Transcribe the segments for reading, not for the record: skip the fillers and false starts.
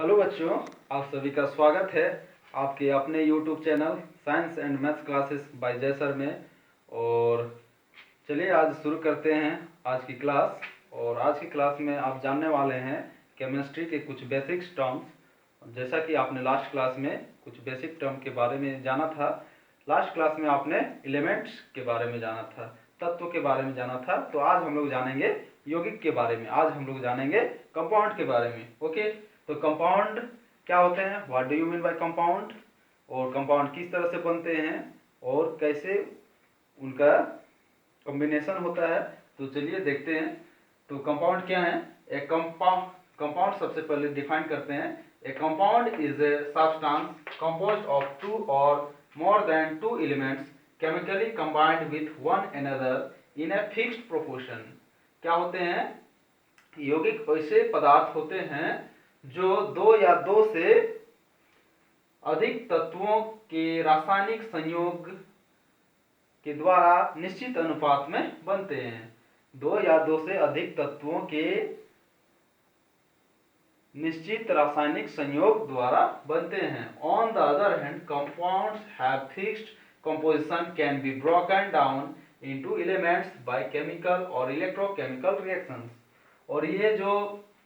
Hello बच्चों, आप सभी का स्वागत है आपके अपने YouTube channel science and maths classes bye जय सर में। और चलिए आज शुरू करते हैं आज की क्लास। और आज की क्लास में आप जानने वाले हैं केमिस्ट्री के कुछ बेसिक टर्म्स। जैसा कि आपने लास्ट क्लास में कुछ बेसिक टर्म के बारे में जाना था, लास्ट क्लास में आपने एलिमेंट्स के बारे में जाना था, तत्व के बारे में जाना था। तो आज हम लोग जानेंगे यौगिक के बारे में, आज हम लोग जानेंगे कंपाउंड के बारे में। ओके, तो कंपाउंड क्या होते हैं, what do you mean by compound, और कंपाउंड किस तरह से बनते हैं और कैसे उनका कॉम्बिनेशन होता है। तो चलिए देखते हैं। तो कंपाउंड क्या है। एक कंपाउंड सबसे पहले डिफाइन करते हैं। A compound is a substance composed of two or more than two elements chemically combined with one another in a fixed proportion. क्या होते हैं, यौगिक ऐसे पदार्थ होते हैं जो दो या दो से अधिक तत्वों के रासायनिक संयोग के द्वारा निश्चित अनुपात में बनते हैं। दो या दो से अधिक तत्वों के निश्चित रासायनिक संयोग द्वारा बनते हैं। On the other hand, compounds have fixed composition can be broken down into elements by chemical और electrochemical reactions। और ये जो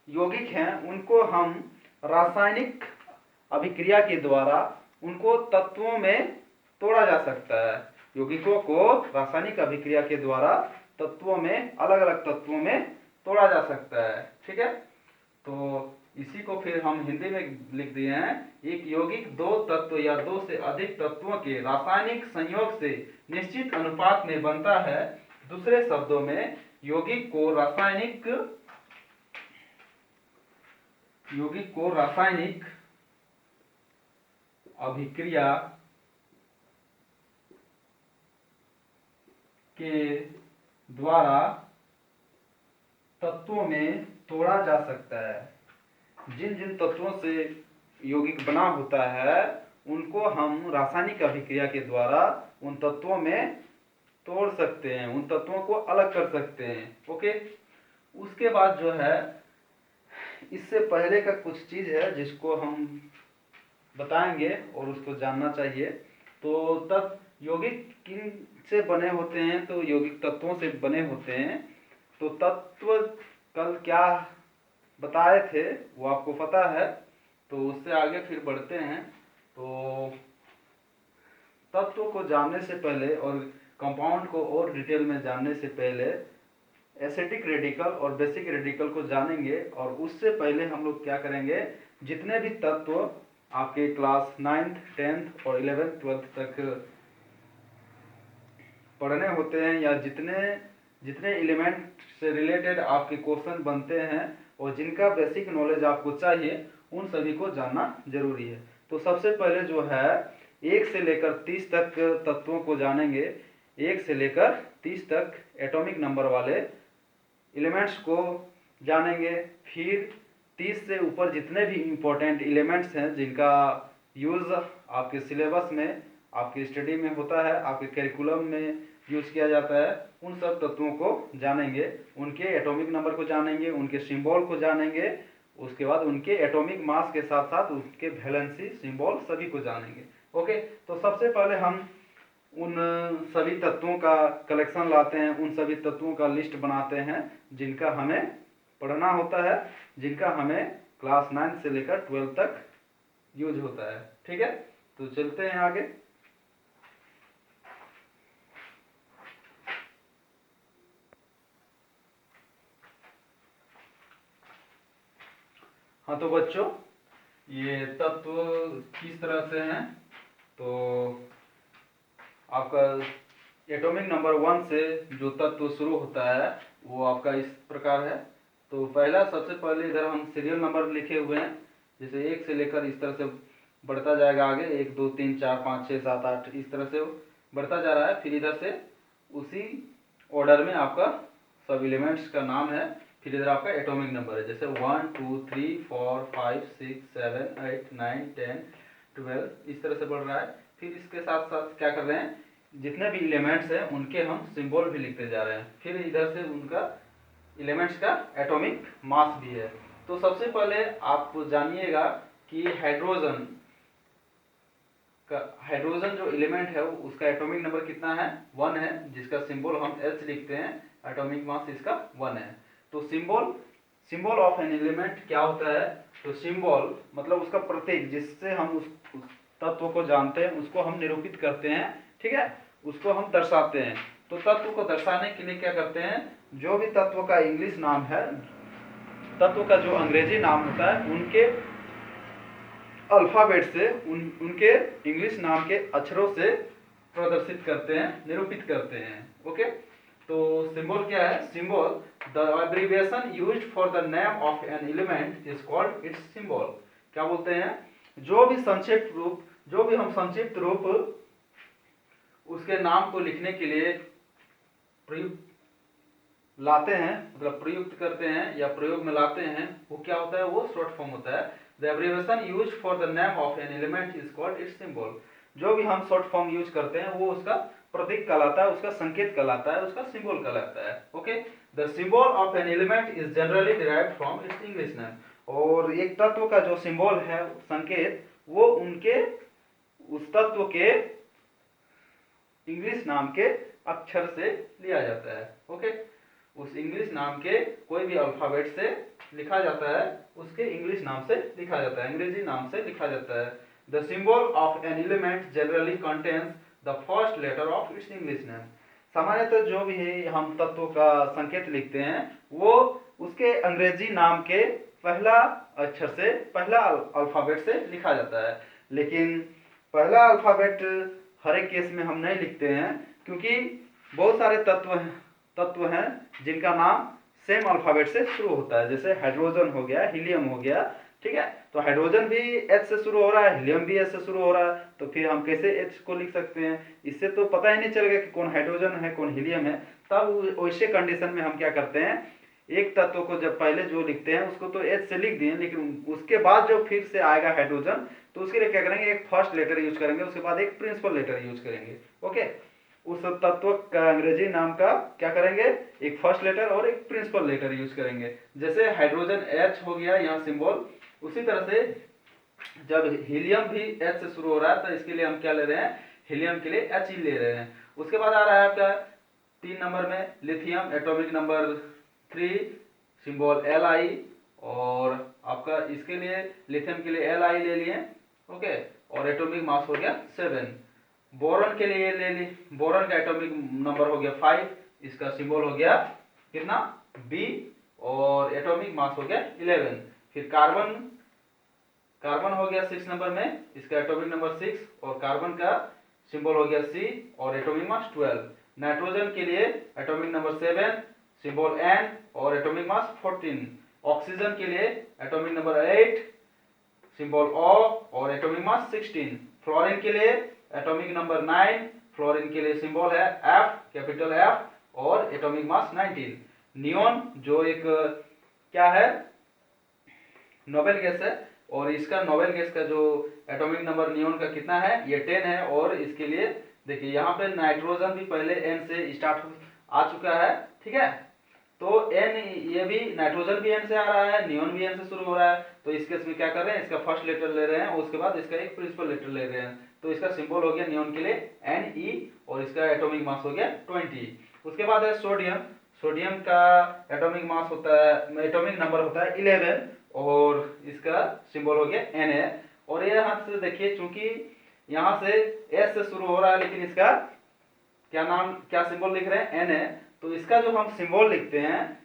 यौगिक हैं उनको हम रासायनिक अभिक्रिया के द्वारा उनको तत्वों में तोड़ा जा सकता है। यौगिकों को रासायनिक अभिक्रिया के द्वारा तत्वों में, अलग अलग तत्वों में तोड़ा जा सकता है। ठीक है, तो इसी को फिर हम हिंदी में लिख दिए हैं। एक यौगिक दो तत्व या दो से अधिक तत्वों के रासायनिक संयोग से निश्चित अनुपात में बनता है। दूसरे शब्दों में यौगिक को रासायनिक अभिक्रिया के द्वारा तत्वों में तोड़ा जा सकता है। जिन जिन तत्वों से यौगिक बना होता है उनको हम रासायनिक अभिक्रिया के द्वारा उन तत्वों में तोड़ सकते हैं, उन तत्वों को अलग कर सकते हैं। ओके, उसके बाद जो है, इससे पहले का कुछ चीज है जिसको हम बताएंगे और उसको जानना चाहिए। तो यौगिक किन से बने होते हैं, तो यौगिक तत्वों से बने होते हैं। तो तत्व कल क्या बताए थे वो आपको पता है, तो उससे आगे फिर बढ़ते हैं। तो तत्व को जानने से पहले और कंपाउंड को और डिटेल में जानने से पहले एसिटिक रेडिकल और बेसिक रेडिकल को जानेंगे। और उससे पहले हम लोग क्या करेंगे, जितने भी तत्व आपके क्लास 9th 10th और 11th 12th तक पढ़ने होते हैं, या जितने एलिमेंट से रिलेटेड आपके क्वेश्चन बनते हैं और जिनका बेसिक नॉलेज आपको चाहिए, उन सभी को जानना जरूरी है। तो सबसे पहले जो है 1 से लेकर 30 तक तत्वों को जानेंगे। 1 से लेकर 30 तक एटॉमिक नंबर वाले एलिमेंट्स को जानेंगे। फिर 30 से ऊपर जितने भी इम्पोर्टेंट एलिमेंट्स हैं जिनका यूज़ आपके सिलेबस में, आपकी स्टडी में होता है, आपके करिकुलम में यूज़ किया जाता है, उन सब तत्वों को जानेंगे। उनके एटॉमिक नंबर को जानेंगे, उनके सिंबल को जानेंगे। उसके बाद उनके एटॉमिक मास के साथ साथ उनके वैलेंसी सिंबल सभी को जानेंगे। ओके, तो सबसे पहले हम उन सभी तत्वों का कलेक्शन लाते हैं, उन सभी तत्वों का लिस्ट बनाते हैं जिनका हमें पढ़ना होता है, जिनका हमें क्लास 9 से लेकर 12 तक यूज होता है। ठीक है, तो चलते हैं आगे। हाँ, तो बच्चों ये तत्व किस तरह से हैं, तो आपका एटॉमिक नंबर 1 से जो तत्व शुरू होता है वो आपका इस प्रकार है। तो पहला, सबसे पहले इधर हम सीरियल नंबर लिखे हुए हैं, जैसे 1 से लेकर इस तरह से बढ़ता जाएगा आगे, 1 2 3 4 5 6 7 8 इस तरह से बढ़ता जा रहा है। फिर इधर से उसी ऑर्डर में आपका सब एलिमेंट्स का नाम है। फिर इधर आपका एटॉमिक नंबर है, जैसे 1 2 3 4 5 6 7 8 9 10 12 इस तरह से बढ़ रहा है। फिर इसके साथ साथ क्या कर रहे हैं, जितने भी एलिमेंट्स हैं उनके हम सिंबल भी लिखते जा रहे हैं। फिर इधर से उनका एलिमेंट्स का एटॉमिक मास भी है। तो सबसे पहले आप जानिएगा कि हाइड्रोजन जो एलिमेंट है उसका एटॉमिक नंबर कितना है, 1 है, जिसका सिंबल हम H लिखते हैं। एटॉमिक मास इसका 1 है। तो सिंबल ऑफ एन एलिमेंट क्या होता है, तो सिंबल मतलब उसका प्रतीक, जिससे हम उस तत्व को जानते हैं, उसको हम निरूपित करते हैं, ठीक है, उसको हम दर्शाते हैं। तो तत्व को दर्शाने के लिए क्या करते हैं, जो भी तत्व का इंग्लिश नाम है, तत्व का जो अंग्रेजी नाम होता है, उनके अल्फाबेट से उनके इंग्लिश नाम के अक्षरों से प्रदर्शित करते हैं, निरूपित करते हैं। ओके, तो सिंबल क्या है, symbol the abbreviation used for the name of an element is called its symbol. क्या बोलते हैं, जो भी हम संक्षिप्त रूप उसके नाम को लिखने के लिए प्रयुक्त लाते हैं, मतलब प्रयुक्त करते हैं या प्रयोग में लाते हैं, वो क्या होता है, वो शॉर्ट फॉर्म होता है। The abbreviation used for the name of an element is called its symbol. जो भी हम शॉर्ट फॉर्म यूज करते हैं वो उसका प्रतीक कहलाता है, उसका संकेत कहलाता है, उसका सिंबल कहलाता है। Okay, the symbol of an element is generally derived from its English name. और एक तत्व का जो सिंबल है, संकेत, वो उनके उस तत्व के इंग्लिश नाम के अक्षर से लिया जाता है। ओके, उस इंग्लिश नाम के कोई भी अल्फाबेट से लिखा जाता है, उसके इंग्लिश नाम से लिखा जाता है, अंग्रेजी नाम से लिखा जाता है। The symbol of an element generally contains the first letter of its English name. सामान्यतः जो भी हम तत्व का संकेत लिखते हैं, वो उसके अंग्रेजी नाम के पहला अक्षर से, पहला अल्फाबेट से लिखा जाता है। लेकिन पहला अल्फाबेट हर एक केस में हम नहीं लिखते हैं, क्योंकि बहुत सारे तत्व हैं जिनका नाम सेम अल्फाबेट से शुरू होता है। जैसे हाइड्रोजन हो गया, हीलियम हो गया, ठीक है, तो हाइड्रोजन भी H से शुरू हो रहा है, हीलियम भी H से शुरू हो रहा है, तो फिर हम कैसे H को लिख सकते हैं, इससे तो पता ही नहीं चलेगा कि कौन हाइड्रोजन है कौन हीलियम है। तब वैसे कंडीशन में हम क्या करते हैं, एक तत्व को जब पहले जो लिखते हैं उसको तो H से लिख दिए, लेकिन उसके बाद जो फिर से आएगा हाइड्रोजन, तो उसके लिए क्या करेंगे, एक फर्स्ट लेटर यूज करेंगे, उसके बाद एक प्रिंसिपल लेटर यूज करेंगे। ओके, उस तत्व का अंग्रेजी नाम का क्या करेंगे, एक फर्स्ट लेटर और एक प्रिंसिपल लेटर यूज करेंगे। जैसे हाइड्रोजन H हो गया यहाँ सिंबल, उसी तरह से जब हीलियम भी H से शुरू हो रहा है, तो इसके लिए हम क्या ले रहे हैं, हीलियम के लिए H ही ले रहे हैं। उसके बाद आ रहा है आपका 3 नंबर में lithium, atomic number 3, symbol Li, और आपका इसके लिए लिथियम के लिए Li ले लिए। ओके, और एटॉमिक मास हो गया 7। बोरॉन के लिए ले ली, बोरॉन का एटॉमिक नंबर हो गया 5, इसका सिंबल हो गया कितना, B, और एटॉमिक मास हो गया 11। फिर कार्बन हो गया 6 नंबर में, इसका एटॉमिक नंबर 6, और कार्बन का सिंबल हो गया C, और एटॉमिक मास 12। नाइट्रोजन के लिए एटॉमिक नंबर 7, सिंबल N, और एटॉमिक मास 14। ऑक्सीजन के लिए एटॉमिक नंबर 8, सिंबल O, और एटॉमिक मास 16। फ्लोरीन के लिए एटॉमिक नंबर 9, फ्लोरीन के लिए सिंबल है F, कैपिटल F, और एटॉमिक मास 19। नियोन जो एक क्या है, नोबेल गैस है, और इसका नोबेल गैस का जो एटॉमिक नंबर नियोन का कितना है, ये 10 है। और इसके लिए देखिए यहाँ पे नाइट्रोजन भी पहले N से स्टार्ट आ चुका है, ठीक है, तो N, ये भी नाइट्रोजन भी N से आ रहा है, नियोन भी N से शुरू हो रहा है, तो इस केस में क्या कर रहे हैं, इसका फर्स्ट लेटर ले रहे हैं, और उसके बाद इसका एक प्रिंसिपल लेटर ले रहे हैं। तो इसका सिंबल हो गया नियोन के लिए Ne, और इसका एटॉमिक मास हो गया 20। उसके बाद है सोडियम। सोडियम का एटॉमिक मास होता है, एटॉमिक नंबर होता है 11, और इसका सिंबल हो गया Na। और ये हाथ से देखिए, चूंकि यहाँ से S से शुरू हो रहा है, लेकिन इसका क्या सिंबल लिख रहे हैं, Na, तो इसका जो हम सिंबल लिखते हैं,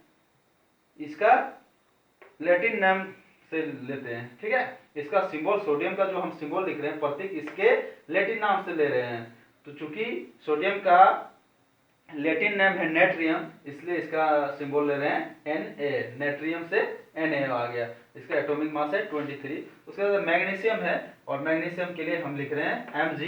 इसका लैटिन नाम से लेते हैं, ठीक है, इसका सिंबल, सोडियम का जो हम सिंबल लिख रहे हैं, प्रतीक, इसके लैटिन नाम से ले रहे हैं। तो चूंकि सोडियम का लैटिन नाम है नेट्रियम, इसलिए इसका सिंबल ले रहे हैं Na, नेट्रियम से Na आ गया। इसका एटॉमिक मास है 23। उसके बाद मैग्नीशियम है, और मैग्नीशियम के लिए हम लिख रहे हैं Mg,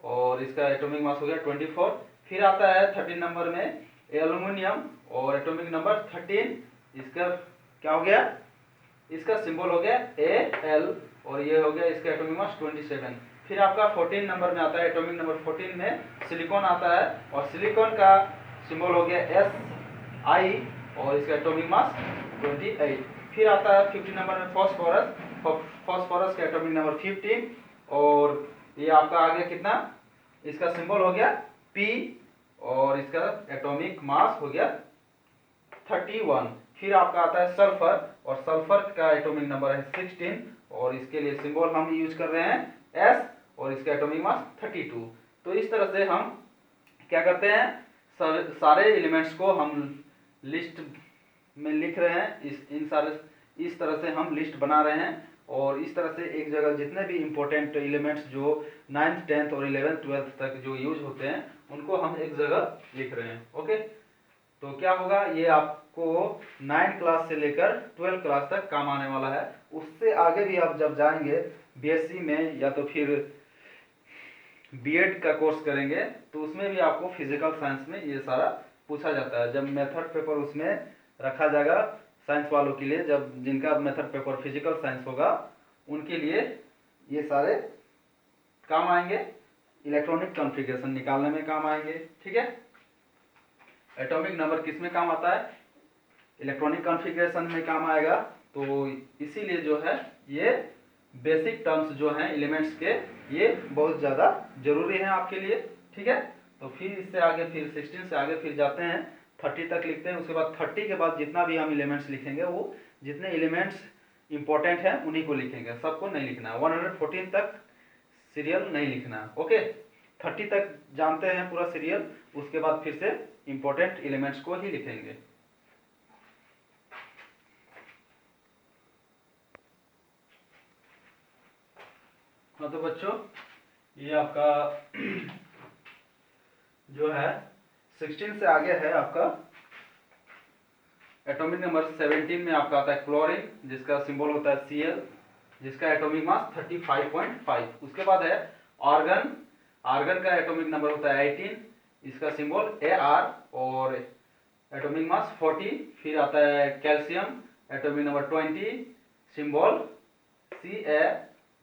और इसका एटॉमिक मास हो गया 24। फिर आता है 13 नंबर में एल्यूमिनियम, और एटॉमिक नंबर 13, इसका क्या हो गया, इसका सिंबल हो गया Al, और ये हो गया इसका एटॉमिक मास 27। फिर आपका 14 नंबर में आता है, एटॉमिक नंबर 14 में सिलिकॉन आता है, और सिलिकॉन का सिंबल हो गया Si, और इसका एटॉमिक मास 28। फिर आता है 50 नंबर में फॉस्फोरस। फॉस्फोरस का एटॉमिक नंबर 15 और ये आपका आ गया कितना, इसका सिंबल हो गया P और इसका एटॉमिक मास हो गया 31। फिर आपका आता है सल्फर और सल्फर का एटॉमिक नंबर है 16 और इसके लिए सिंबल हम यूज कर रहे हैं S और इसका एटॉमिक मास 32। तो इस तरह से हम क्या करते हैं, सारे एलिमेंट्स को हम लिस्ट में लिख रहे हैं, इस तरह से हम लिस्ट बना रहे हैं और इस तरह से एक जगह जितने भी इंपॉर्टेंट एलिमेंट्स जो 9th 10th और 11th 12th तक जो यूज होते हैं उनको हम एक जगह लिख रहे हैं। ओके, तो क्या होगा, ये आपको 9 क्लास से लेकर 12 क्लास तक काम आने वाला है। उससे आगे भी आप जब जाएंगे बीएससी में या तो फिर बीएड का कोर्स करेंगे तो उसमें भी आपको फिजिकल साइंस में ये सारा पूछा जाता है। जब मेथड पेपर उसमें रखा जाएगा साइंस वालों के लिए, जब जिनका मेथड पेपर फिजिकल साइंस होगा उनके लिए ये सारे काम आएंगे, इलेक्ट्रॉनिक कॉन्फ़िगरेशन निकालने में काम आएंगे। ठीक है, एटॉमिक नंबर किस में काम आता है, इलेक्ट्रॉनिक कॉन्फ़िगरेशन में काम आएगा। तो इसीलिए जो है ये बेसिक टर्म्स जो हैं एलिमेंट्स के ये बहुत ज़्यादा जरूरी हैं आपके लिए। ठीक है, तो फिर इससे आगे फिर 16 से आगे फिर जाते हैं 30 तक लिखते हैं। उसके बाद 30 के बाद जितना भी हम एलिमेंट्स लिखेंगे वो जितने एलिमेंट्स इंपॉर्टेंट हैं उन्हीं को लिखेंगे, सबको नहीं लिखना है। 114 तक सीरियल नहीं लिखना है। ओके, 30 तक जानते हैं पूरा सीरियल, उसके बाद फिर से इंपॉर्टेंट एलिमेंट्स को ही लिखेंगे। हाँ तो बच्चों, ये आपका जो है 16 से आगे है आपका एटॉमिक नंबर 17 में आपका आता है क्लोरीन, जिसका सिंबल होता है Cl, जिसका एटॉमिक मास 35.5। उसके बाद है आर्गन, आर्गन का एटॉमिक नंबर होता है 18, इसका सिंबल Ar और एटॉमिक मास 40। फिर आता है calcium, atomic number 20, symbol Ca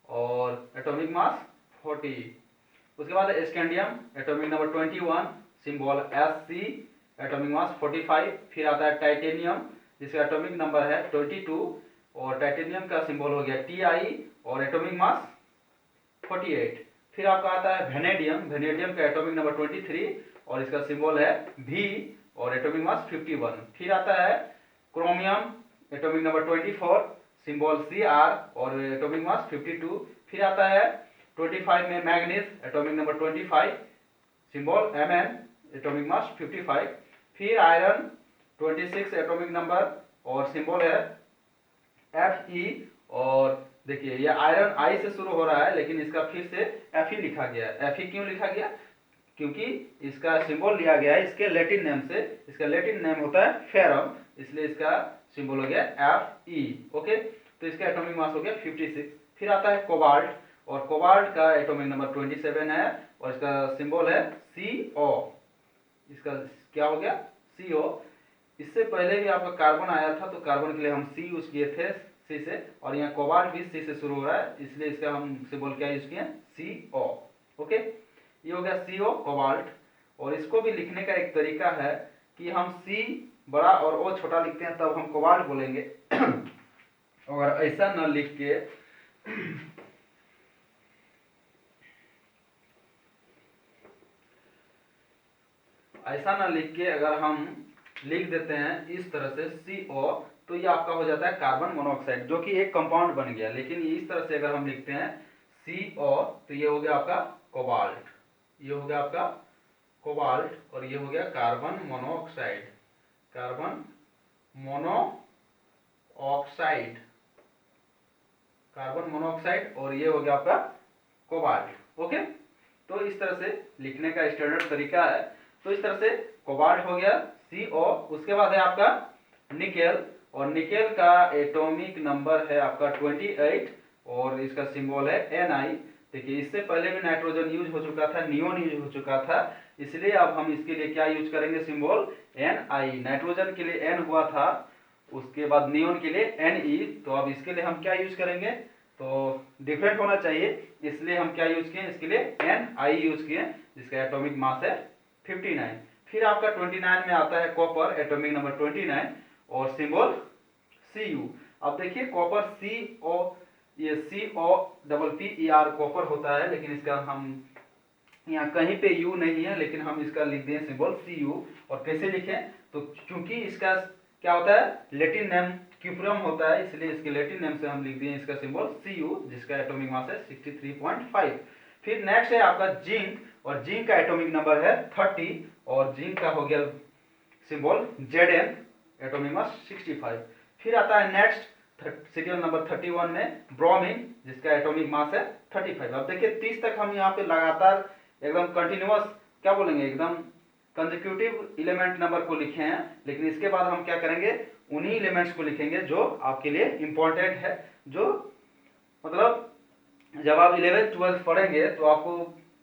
और एटॉमिक मास 40। उसके बाद scandium, atomic number 21, symbol Sc, atomic mass 45। फिर आता है टाइटेनियम, जिसका एटॉमिक नंबर है 22 और टाइटेनियम का सिंबल हो गया Ti और एटॉमिक मास 48। फिर आपका आता है वेनेडियम, वेनेडियम का एटॉमिक नंबर 23 और इसका सिंबल है V और एटॉमिक मास 51। फिर आता है chromium, atomic number 24, symbol Cr और एटॉमिक मास 52। फिर आता है 25 में manganese, atomic number 25, symbol Mn, atomic mass 55। फिर आयरन 26 एटॉमिक नंबर और सिंबल है Fe और देखिए ये आयरन आई से शुरू हो रहा है लेकिन इसका फिर से Fe लिखा गया है। Fe क्यों लिखा गया, क्योंकि इसका सिंबल लिया गया है इसके लैटिन नेम से, इसका लैटिन नेम होता है फेरम, इसलिए इसका सिंबल हो गया Fe। ओके, तो इसका एटॉमिक मास हो गया 56। फिर आता है कोबाल्ट और कोबाल्ट का एटॉमिक नंबर 27 है और इसका सिंबल है CO, इसका क्या हो गया CO। इससे पहले भी आपका कार्बन आया था तो कार्बन के लिए हम C यूज किए थे C से, और यहाँ कोबाल्ट भी C से शुरू हो रहा है इसलिए इसका हम सिंबल क्या यूज किए CO। ओके, ये हो गया CO कोबाल्ट। और इसको भी लिखने का एक तरीका है कि हम C बड़ा और O छोटा लिखते हैं तब हम कोबाल्ट बोलेंगे और ऐसा न लिख के ऐसा ना लिख के अगर हम लिख देते हैं इस तरह से CO तो ये आपका हो जाता है कार्बन मोनोऑक्साइड, जो कि एक कंपाउंड बन गया। लेकिन इस तरह से अगर हम लिखते हैं CO तो ये हो गया आपका कोबाल्ट, ये हो गया आपका कोबाल्ट और ये हो गया carbon monoxide, carbon monoxide, carbon monoxide और ये हो गया आपका कोबाल्ट। ओके, तो इस तरह से लिखने का स्टैंडर्ड तरीका है। तो इस तरह से कोबाल्ट हो गया CO। उसके बाद है आपका निकेल और निकेल का एटॉमिक नंबर है आपका 28 और इसका सिंबल है Ni। देखिए इससे पहले भी नाइट्रोजन यूज हो चुका था, नियोन यूज हो चुका था, इसलिए अब हम इसके लिए क्या यूज करेंगे सिंबल Ni। नाइट्रोजन के लिए N हुआ था, उसके बाद नियोन के लिए Ne, तो अब इसके लिए हम क्या यूज करेंगे, तो डिफरेंट होना चाहिए इसलिए हम क्या यूज किए इसके लिए Ni यूज किए, जिसका एटॉमिक मास है 59। फिर आपका 29 में आता है कॉपर, एटॉमिक नंबर 29 और सिंबल Cu। अब देखिए कॉपर COPPER कॉपर होता है, लेकिन इसका हम यहाँ कहीं पे U नहीं है, लेकिन हम इसका लिख दें सिंबल Cu। और कैसे लिखें, तो क्योंकि इसका क्या होता है, लैटिन नेम क्यूप्रम होता है, इसलिए इसके लैटिन नेम से हम लिख दिए इसका सिंबल Cu, जिसका एटॉमिक मास है 63.5। फिर नेक्स्ट है आपका जिंक, और जिंक का एटॉमिक नंबर है 30 और जिंक का हो गया सिंबल Zn, एटॉमिक मास 65। फिर आता है नेक्स्ट सीरियल नंबर 31 में ब्रोमीन, जिसका एटॉमिक मास है 35। अब देखिए 30 तक हम यहाँ पे लगातार एकदम कंटिन्यूअस क्या बोलेंगे, एकदम कंसेक्यूटिव एलिमेंट नंबर को लिखे हैं, लेकिन इसके बाद हम क्या करेंगे, उन्हीं एलिमेंट्स को लिखेंगे जो आपके लिए इंपॉर्टेंट है, जो मतलब जब आप 11th 12th पढ़ेंगे तो आपको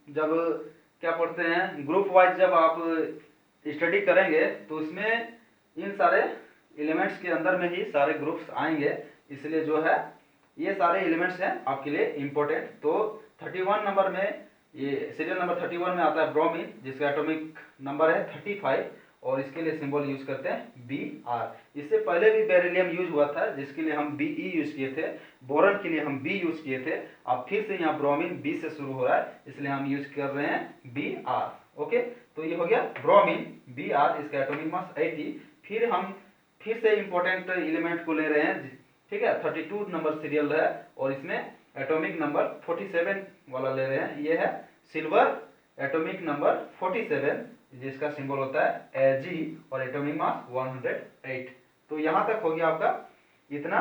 जब क्या पढ़ते हैं ग्रुप वाइज जब आप स्टडी करेंगे तो उसमें इन सारे एलिमेंट्स के अंदर में ही सारे ग्रुप्स आएंगे, इसलिए जो है ये सारे एलिमेंट्स हैं आपके लिए इंपॉर्टेंट। तो 31 नंबर में, ये सीरियल नंबर 31 में आता है ब्रोमीन, जिसका एटॉमिक नंबर है 35 और इसके लिए सिंबल यूज करते हैं Br। इससे पहले भी बेरिलियम यूज हुआ था, जिसके लिए हम Be यूज किए थे, बोरन के लिए हम B यूज किए थे। अब फिर से यहाँ ब्रोमीन B से शुरू हो रहा है, इसलिए हम यूज कर रहे हैं Br। ओके, तो ये हो गया ब्रोमीन Br, इसका एटॉमिक मास 80। फिर हम फिर से इंपॉर्टेंट एलिमेंट को ले रहे हैं, ठीक है, 32 नंबर सीरियल है और इसमें एटॉमिक नंबर 47 वाला ले रहे हैं। ये है सिल्वर, एटॉमिक नंबर 47, जिसका सिंबल होता है Ag और एटॉमिक मास 108। तो यहाँ तक हो गया आपका इतना।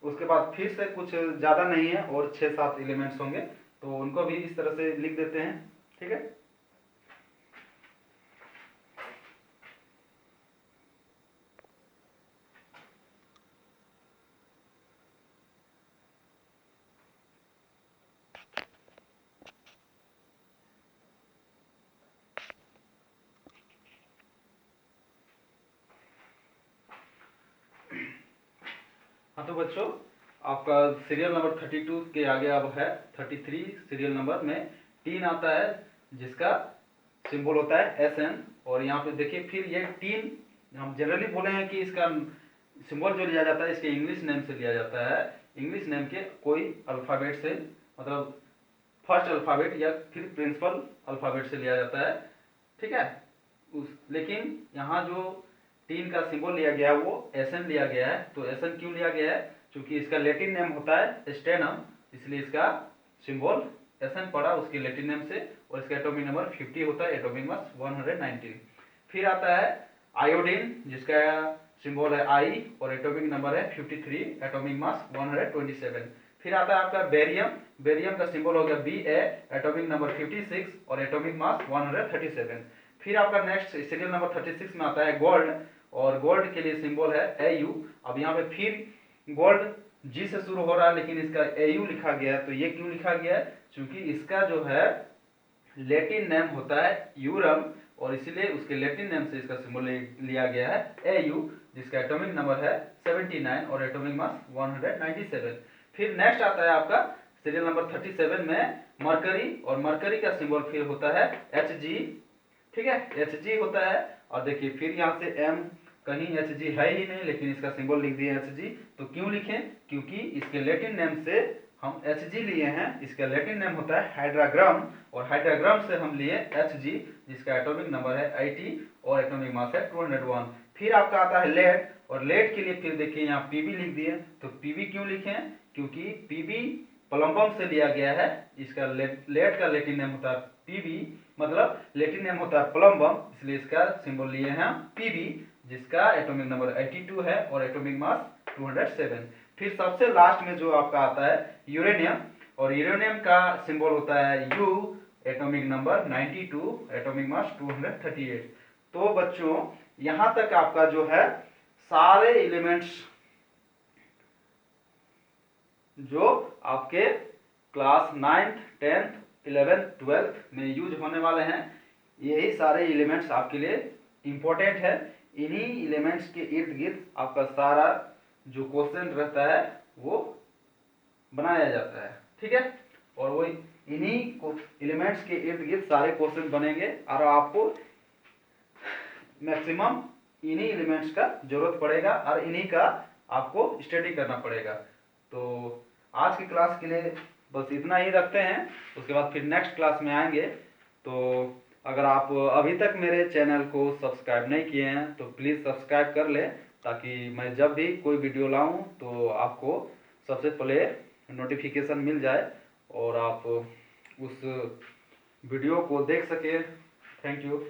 उसके बाद फिर से कुछ ज़्यादा नहीं है और 6-7 एलिमेंट्स होंगे, तो उनको भी इस तरह से लिख देते हैं, ठीक है। हाँ तो बच्चों, आपका सीरियल नंबर 32 के आगे अब है 33 सीरियल नंबर में टीन आता है, जिसका सिंबल होता है Sn। और यहाँ पे देखिए फिर ये टीन हम जनरली बोले हैं कि इसका सिंबल जो लिया जाता है इसके इंग्लिश नेम से लिया जाता है, इंग्लिश नेम के कोई अल्फ़ाबेट से, मतलब फर्स्ट अल्फ़ाबेट या फिर प्रिंसिपल अल्फ़ाबेट से लिया जाता है, ठीक है। लेकिन यहाँ जो टीन का सिंबल लिया गया है वो Sn लिया गया है। तो Sn क्यों लिया गया है, क्योंकि इसका लैटिन नेम होता है स्टेनम, इसलिए इसका सिंबल Sn पड़ा उसके लैटिन नेम से, और इसका एटॉमिक नंबर 50 होता है, एटॉमिक मास 119। फिर आता है आयोडीन, जिसका सिंबल है I और एटॉमिक नंबर है 53, एटॉमिक मास 127। फिर आता है आपका बेरियम, बेरियम का सिंबल हो गया Ba, एटॉमिक नंबर 56 और एटॉमिक मास 137। फिर आपका नेक्स्ट सीरियल नंबर 36 में आता है गोल्ड, और गोल्ड के लिए सिंबल है Au। अब यहाँ पे फिर गोल्ड G से शुरू हो रहा है, लेकिन इसका Au लिखा गया है। तो ये क्यों लिखा गया है, क्योंकि इसका जो है लैटिन नेम होता है यूरम, और इसीलिए उसके लैटिन नेम से इसका सिंबल लिया गया है Au, जिसका एटॉमिक नंबर है 79 और एटॉमिक मास 197। फिर नेक्स्ट आता है आपका सीरियल नंबर 37 में मरकरी, और मरकरी का सिंबल फिर होता है Hg, ठीक है, Hg होता है। और देखिए फिर यहाँ से M कहीं Hg है ही नहीं, लेकिन इसका सिंबल लिख दिए Hg। तो क्यों लिखें, क्योंकि इसके लैटिन नेम से हम Hg लिए हैं, इसका लैटिन नेम होता है हाइड्राग्राम, और हाइड्राग्राम से हम लिए Hg, जिसका एटॉमिक नंबर है 80 और एटॉमिक मास है 201। फिर आपका आता है लेड, और लेड के लिए फिर देखिए यहाँ Pb लिख दिए। तो Pb क्यों लिखें, क्योंकि Pb प्लम्बम से लिया गया है, इसका लेड का लैटिन नेम होता है Pb, मतलब लैटिन नेम होता है प्लम्बम, इसलिए इसका सिंबल लिए हैं Pb, जिसका एटॉमिक नंबर 82 है और एटॉमिक मास 207। फिर सबसे लास्ट में जो आपका आता है यूरेनियम, और यूरेनियम का सिंबल होता है U, atomic number 92, atomic mass 238। तो बच्चों यहाँ तक आपका जो है सारे एलिमेंट्स जो आपके class 9th 10th 11th 12th में यूज होने वाले हैं, यही सारे एलिमेंट्स आपके लिए इम्पोर्टेंट है। इन्हीं एलिमेंट्स के इर्द गिर्द आपका सारा जो क्वेश्चन रहता है वो बनाया जाता है, ठीक है। और वो इन्हीं एलिमेंट्स के इर्द गिर्द सारे क्वेश्चन बनेंगे, और आपको मैक्सिमम इन्हीं एलिमेंट्स का जरूरत पड़ेगा और इन्हीं का आपको स्टडी करना पड़ेगा। तो आज की क्लास के लिए बस इतना ही रखते हैं, उसके बाद फिर नेक्स्ट क्लास में आएंगे। तो अगर आप अभी तक मेरे चैनल को सब्सक्राइब नहीं किए हैं तो प्लीज़ सब्सक्राइब कर लें, ताकि मैं जब भी कोई वीडियो लाऊं तो आपको सबसे पहले नोटिफिकेशन मिल जाए और आप उस वीडियो को देख सकें। Thank you.